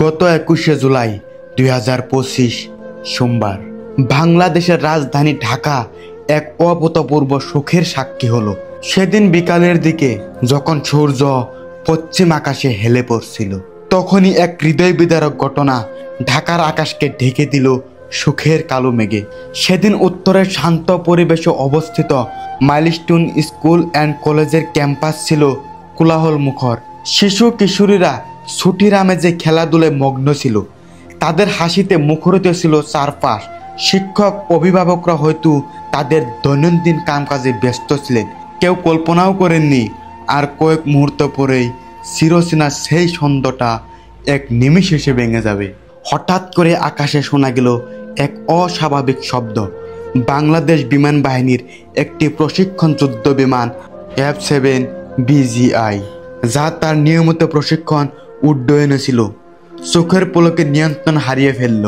গত 21শে জুলাই 2025 সোমবার বাংলাদেশের রাজধানী ঢাকা এক অভূতপূর্ব সুখের সাক্ষী হলো। সেদিন বিকালের দিকে যখন সূর্য পশ্চিম আকাশে হেলে পড়ছিল, তখনই এক হৃদয় বিদারক ঘটনা ঢাকার আকাশকে ঢেকে দিল সুখের কালো মেঘে। সেদিন উত্তরের শান্ত পরিবেশে অবস্থিত মাইলস্টোন স্কুল অ্যান্ড কলেজের ক্যাম্পাস ছিল কোলাহল মুখর। শিশু কিশোরীরা ছুটির আমেজে খেলাধুলায় মগ্ন ছিল, তাদের হাসিতে মুখরিত ছিল চারপাশ। শিক্ষক অভিভাবকরা হয়তো তাদের দৈনন্দিন কামকাজে ব্যস্ত ছিলেন, কেউ কল্পনাও করেননি আর কয়েক মুহূর্ত পরেই চিরচেনা সেই ছন্দটা এক নিমিষ এসে ভেঙে যাবে। হঠাৎ করে আকাশে শোনা গেল এক অস্বাভাবিক শব্দ। বাংলাদেশ বিমান বাহিনীর একটি প্রশিক্ষণ যুদ্ধ বিমান F-7 BGI, যা তার নিয়মিত প্রশিক্ষণ উড্ডয়নে ছিল, চোখের পলকে নিয়ন্ত্রণ হারিয়ে ফেলল।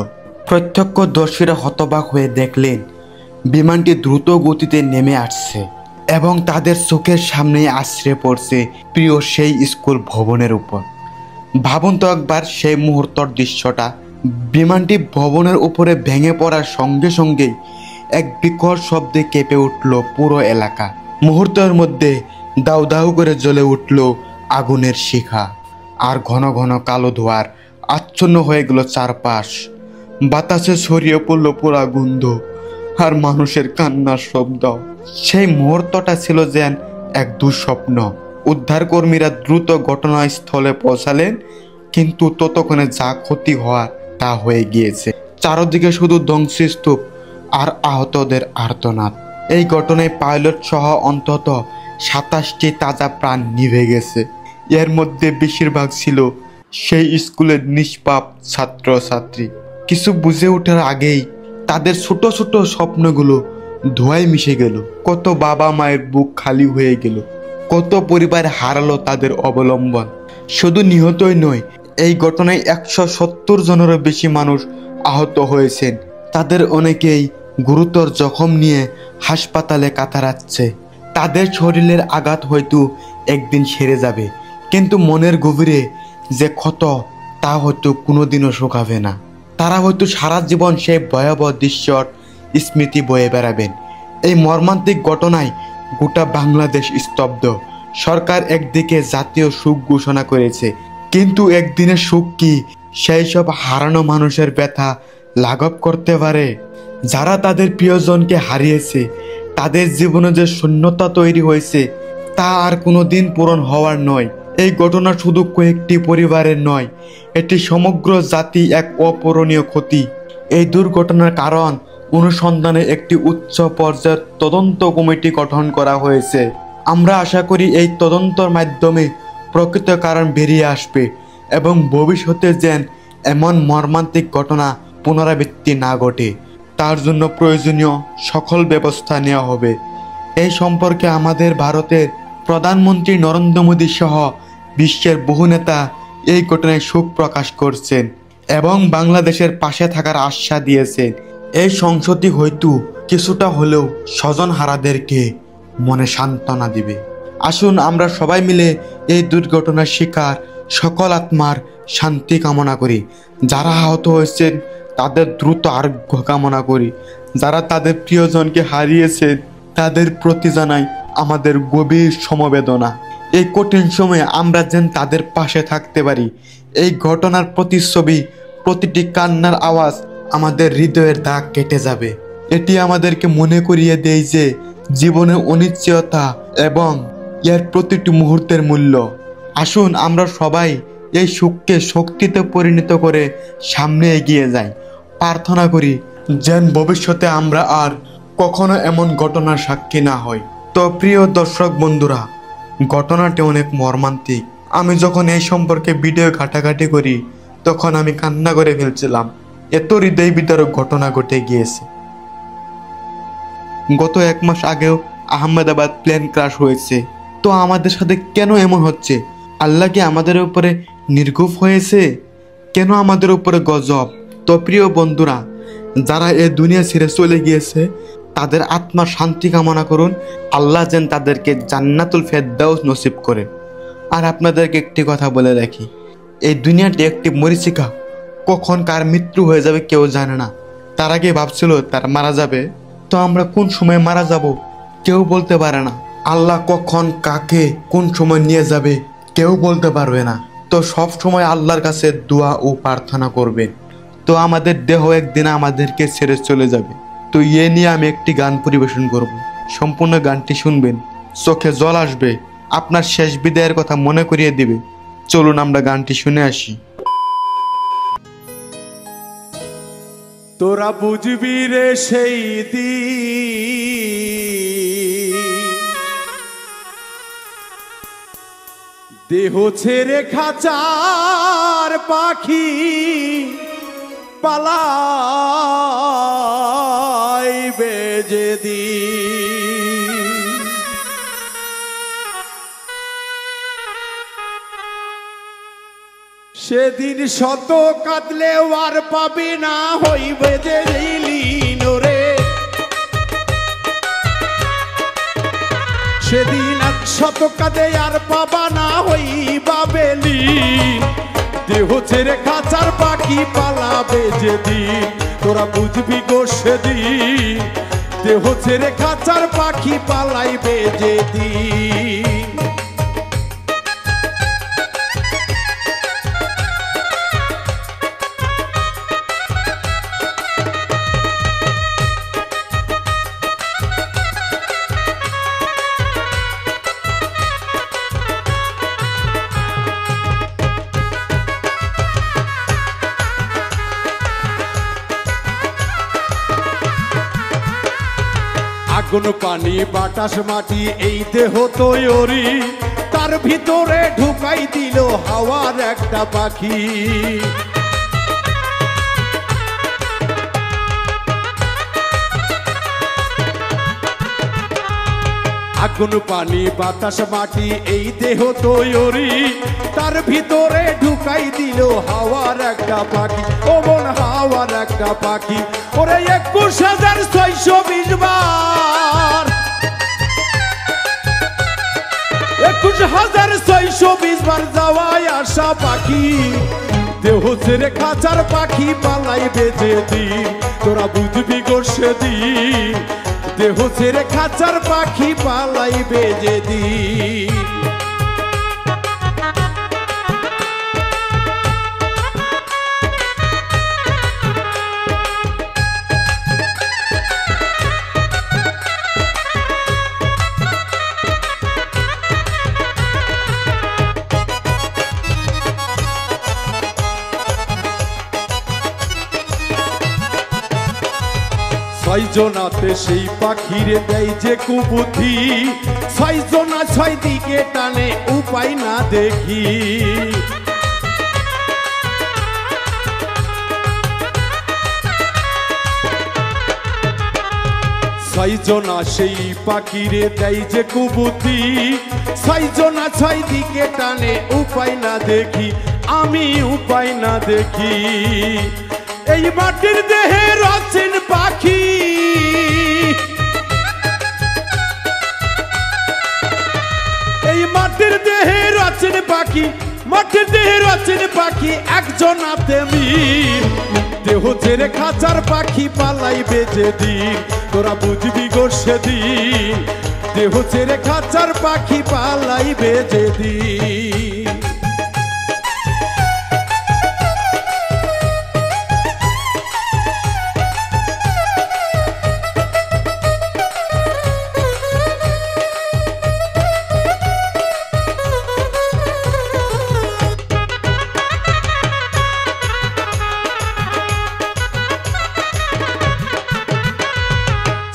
প্রত্যক্ষদর্শীরা হতবাক হয়ে দেখলেন বিমানটি দ্রুত গতিতে নেমে আসছে এবং তাদের চোখের সামনেই আছড়ে পড়ছে প্রিয় সেই স্কুল ভবনের উপর। ভাবুন তো একবার সেই মুহূর্তের দৃশ্যটা। বিমানটি ভবনের উপরে ভেঙে পড়ার সঙ্গে সঙ্গেই এক বিকট শব্দে কেঁপে উঠল পুরো এলাকা। মুহূর্তের মধ্যে দাউ দাউ করে জ্বলে উঠল আগুনের শিখা, আর ঘন ঘন কালো ধোঁয়ার আচ্ছন্ন হয়ে গেল চারপাশ। বাতাসে ছড়িয়ে পড়ল পোড়া গন্ধ আর মানুষের কান্নার শব্দ। সেই মুহূর্তটা ছিল যেন এক দুঃস্বপ্ন। উদ্ধারকর্মীরা দ্রুত ঘটনাস্থলে পৌঁছালেন, কিন্তু ততক্ষণে যা ক্ষতি হওয়ার তা হয়ে গিয়েছে। চারদিকে শুধু ধ্বংসস্তূপ আর আহতদের আর্তনাদ। এই ঘটনায় পাইলট সহ অন্তত 27টি তাজা প্রাণ নিভে গেছে। এর মধ্যে বেশিরভাগ ছিল সেই স্কুলের নিষ্পাপ ছাত্রছাত্রী। কিছু বুঝে ওঠার আগেই তাদের ছোট ছোট স্বপ্নগুলো ধোঁয়ায় মিশে গেল। কত বাবা মায়ের বুক খালি হয়ে গেল, কত পরিবার হারালো তাদের অবলম্বন। শুধু নিহতই নয়, এই ঘটনায় 170 জনেরও বেশি মানুষ আহত হয়েছেন। তাদের অনেকেই গুরুতর জখম নিয়ে হাসপাতালে কাতরাচ্ছে। তাদের শরীরের আঘাত হয়তো একদিন সেরে যাবে, কিন্তু মনের গভীরে যে ক্ষত তা হয়তো কোনোদিনও শুকাবে না। তারা হয়তো সারা জীবন সেই ভয়াবহ দৃশ্যর স্মৃতি বয়ে বেড়াবেন। এই মর্মান্তিক ঘটনায় গোটা বাংলাদেশ স্তব্ধ। সরকার একদিকে জাতীয় শোক ঘোষণা করেছে, কিন্তু একদিনের শোক কি সেই সব হারানো মানুষের ব্যথা লাঘব করতে পারে? যারা তাদের প্রিয়জনকে হারিয়েছে, তাদের জীবনে যে শূন্যতা তৈরি হয়েছে তা আর কোনোদিন পূরণ হওয়ার নয়। এই ঘটনা শুধু কয়েকটি পরিবারের নয়, এটি সমগ্র জাতি এক অপূরণীয় ক্ষতি। এই দুর্ঘটনার কারণ অনুসন্ধানে একটি উচ্চ পর্যায়ের তদন্ত কমিটি গঠন করা হয়েছে। আমরা আশা করি এই তদন্তের মাধ্যমে প্রকৃত কারণ বেরিয়ে আসবে এবং ভবিষ্যতে যেন এমন মর্মান্তিক ঘটনা পুনরাবৃত্তি না ঘটে তার জন্য প্রয়োজনীয় সকল ব্যবস্থা নেওয়া হবে। এই সম্পর্কে আমাদের ভারতের প্রধানমন্ত্রী নরেন্দ্র মোদী সহ বিশ্বের বহু নেতা এই ঘটনায় শোক প্রকাশ করছেন এবং বাংলাদেশের পাশে থাকার আশ্বাস দিয়েছেন। এই সংসদটি হয়তো কিছুটা হলেও স্বজনহারাদেরকে মনে সান্ত্বনা দিবে। আসুন আমরা সবাই মিলে এই দুর্ঘটনার শিকার সকল আত্মার শান্তি কামনা করি। যারা আহত হয়েছেন তাদের দ্রুত আরোগ্য কামনা করি। যারা তাদের প্রিয়জনকে হারিয়েছেন তাদের প্রতি জানাই আমাদের গভীর সমবেদনা। এই কঠিন সময়ে আমরা যেন তাদের পাশে থাকতে পারি। এই ঘটনার প্রতিচ্ছবি, প্রতিটি কান্নার আওয়াজ আমাদের হৃদয়ের দাগ কেটে যাবে। এটি আমাদেরকে মনে করিয়ে দেয় যে জীবনের অনিশ্চয়তা এবং এর প্রতিটি মুহূর্তের মূল্য। আসুন আমরা সবাই এই সুখকে শক্তিতে পরিণত করে সামনে এগিয়ে যাই। প্রার্থনা করি যেন ভবিষ্যতে আমরা আর কখনো এমন ঘটনার সাক্ষী না হই। তো প্রিয় দর্শক বন্ধুরা, ঘটনাটি অনেক মর্মান্তিক। আমি যখন এই সম্পর্কে ভিডিও ঘাটাঘাটি করি তখন আমি কান্না করে ফেলছিলাম। এত হৃদয় বিদারক ঘটনা ঘটে গিয়েছে। গত 1 মাস আগেও আহমেদাবাদ প্লেন ক্রাশ হয়েছে। তো আমাদের সাথে কেন এমন হচ্ছে? আল্লাহ কি আমাদের উপরে নির্ঘুম হয়েছে? কেন আমাদের উপরে গজব? তো প্রিয় বন্ধুরা, যারা এই দুনিয়া ছেড়ে চলে গিয়েছে তাদের আত্মার শান্তি কামনা করুন। আল্লাহ যেন তাদেরকে জান্নাতুল ফেরদাউস নসিব করে। আর আপনাদেরকে একটি কথা বলে রাখি, এই দুনিয়াটি একটি মরীচিকা, কখন কার মৃত্যু হয়ে যাবে কেউ জানে না। তার আগে ভাবছিল তারা মারা যাবে, তো আমরা কোন সময় মারা যাব কেউ বলতে পারে না। আল্লাহ কখন কাকে কোন সময় নিয়ে যাবে কেউ বলতে পারবে না। তো সব সময় আল্লাহর কাছে দোয়া ও প্রার্থনা করবেন। তো আমাদের দেহ একদিন আমাদেরকে ছেড়ে চলে যাবে। তো এ নিয়ে আমি একটি গান পরিবেশন করব, সম্পূর্ণ গানটি শুনবেন, চোখে জল আসবে, আপনার শেষ বিদায়ের কথা মনে করিয়ে দিবে। চলুন আমরা গানটি শুনে আসি। তোরা বুঝবি রে সেই দিন, দেহ ছেড়ে খাঁচার পাখি পালাইবে যেদিন। সেদিন শত কাঁদলেও আর পাবি না হইবে যে লীন রে। সেদিন 100 কাঁদে আর পাবা না হইবা বেলীন। দেহ ছেড়ে খাঁচার পাখি পালাবে যেদিন, তোরা বুঝবি গো সেদিন। দেহ ছেড়ে খাঁচার পাখি পালাইবে যেদিন। আগুন পানি বাতাস মাটি এই দেহ তৈরি, তার ভিতরে ঢুকাই দিল হাওয়ার একটা পাখি। আগুন পানি বাতাস মাটি এই দেহ তৈরি, তার ভিতরে ঢুকাই দিল হাওয়ার একটা পাখি। ও মন হাওয়ার একটা পাখি, ওরে 21,620 বার, 21,620 বার যাওয়াই আসা পাখি। দেহ ছেড়ে খাঁচার পাখি পালাইবে যেদিন, তোরা বুঝবি গো সেদিন। দেহ ছেড়ে খাঁচার পাখি পালাইবে যেদিন। ছয়জনাতে সেই পাখিরে দেয় যে কুবুদ্ধি, ছয়জনা 6 দিকে টানে উপায় না দেখি। ছয়জনা সেই পাখিরে দেয় যে কুবুদ্ধি, ছয়জনা 6 দিকে টানে উপায় না দেখি। আমি উপায় না দেখি। এই মাটির দেহে রচেন পাখি, এই মাটির দেহে রচেন পাখি, মাটির দেহে রচেন পাখি একজন আতেমির। দেহ ছেড়ে খাঁচার পাখি পালাইবে যেদিন, তোরা বুঝবি গো সেদিন। দেহ ছেড়ে খাঁচার পাখি পালাইবে যেদিন।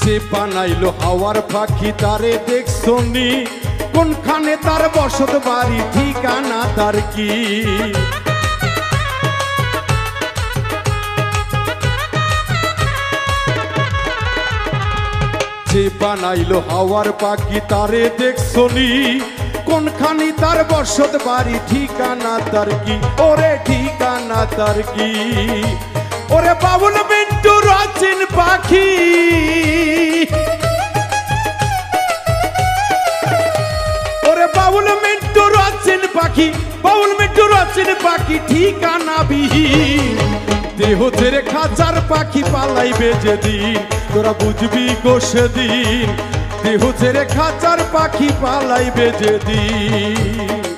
যে বানাইলো হাওয়ার পাখি তারে দেখছনি, কোনখানে তার বসত বাড়ি ঠিকানা তার কি। যে বানাইলো হাওয়ার পাখি তারে দেখছনি, কোনখানি তার বসত বাড়ি ঠিকানা তার কি। ওরে ঠিকানা তার কি। ওরে বাবুল মিন্টু রচিন পাখি, ওরে বাবুল মিন্টু রচিন পাখি, বাউল মিন্টু রচিন পাখি ঠিকানা বিহীন, দেহ ছেড়ে খাঁচার পাখি পালাইবে যেদিন, তোরা বুঝবি গো সেদিন, দেহ ছেড়ে খাঁচার পাখি পালাইবে যেদিন।